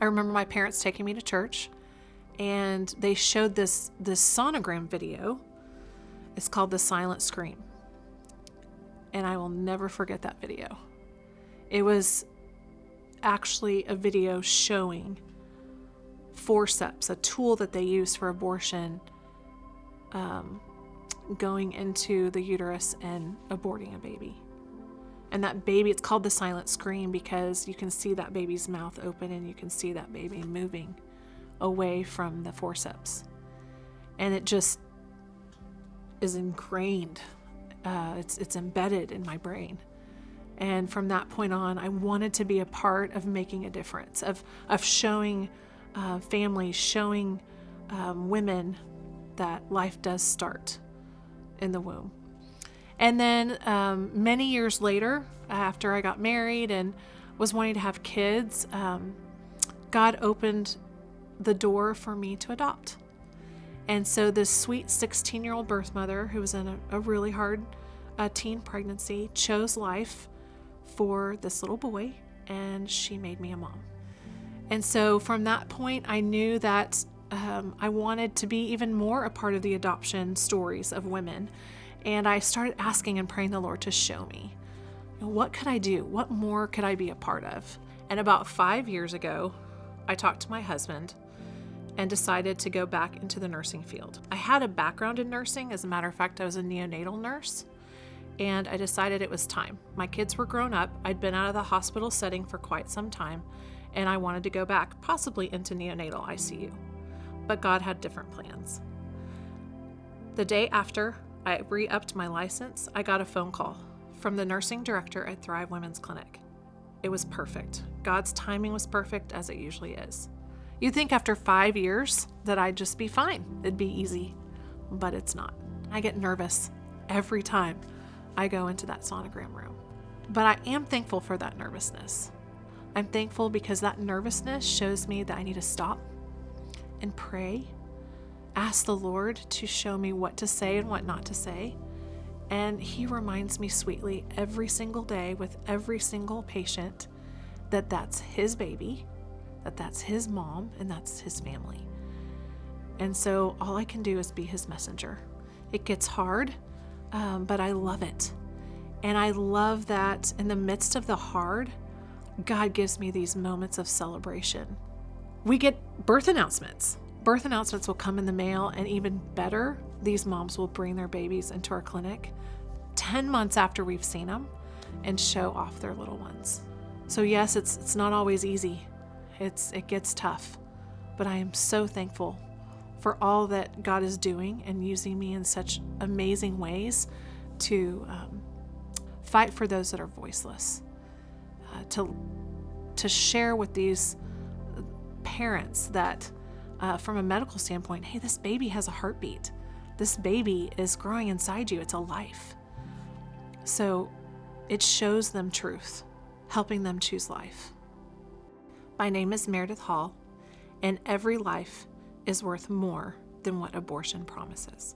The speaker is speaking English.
I remember my parents taking me to church, and they showed this sonogram video. It's called The Silent Scream. And I will never forget that video. It was actually a video showing forceps, a tool that they use for abortion, going into the uterus and aborting a baby. And that baby, it's called The Silent Scream because you can see that baby's mouth open and you can see that baby moving away from the forceps. And it just is ingrained. It's embedded in my brain. And from that point on, I wanted to be a part of making a difference, of showing families, showing women that life does start in the womb. And then many years later, after I got married and was wanting to have kids, God opened the door for me to adopt. And so this sweet 16-year-old birth mother who was in a really hard teen pregnancy chose life for this little boy, and she made me a mom. And so from that point, I knew that I wanted to be even more a part of the adoption stories of women. And I started asking and praying the Lord to show me, what could I do? What more could I be a part of? And about 5 years ago, I talked to my husband and decided to go back into the nursing field. I had a background in nursing. As a matter of fact, I was a neonatal nurse, and I decided it was time. My kids were grown up. I'd been out of the hospital setting for quite some time, and I wanted to go back, possibly into neonatal ICU. But God had different plans. The day after I re-upped my license, I got a phone call from the nursing director at Thrive Women's Clinic. It was perfect. God's timing was perfect, as it usually is. You'd think after 5 years that I'd just be fine. It'd be easy, but it's not. I get nervous every time I go into that sonogram room. But I am thankful for that nervousness. I'm thankful because that nervousness shows me that I need to stop and pray, ask the Lord to show me what to say and what not to say. And He reminds me sweetly every single day with every single patient that that's His baby, that that's His mom, and that's His family. And so all I can do is be His messenger. It gets hard, but I love it. And I love that in the midst of the hard, God gives me these moments of celebration. We get birth announcements. Birth announcements will come in the mail, and even better, these moms will bring their babies into our clinic 10 months after we've seen them and show off their little ones. So yes, it's not always easy. It gets tough, but I am so thankful for all that God is doing and using me in such amazing ways to fight for those that are voiceless, to share with these parents that from a medical standpoint, hey, this baby has a heartbeat. This baby is growing inside you. It's a life. So it shows them truth, helping them choose life. My name is Meredith Hall, and every life is worth more than what abortion promises.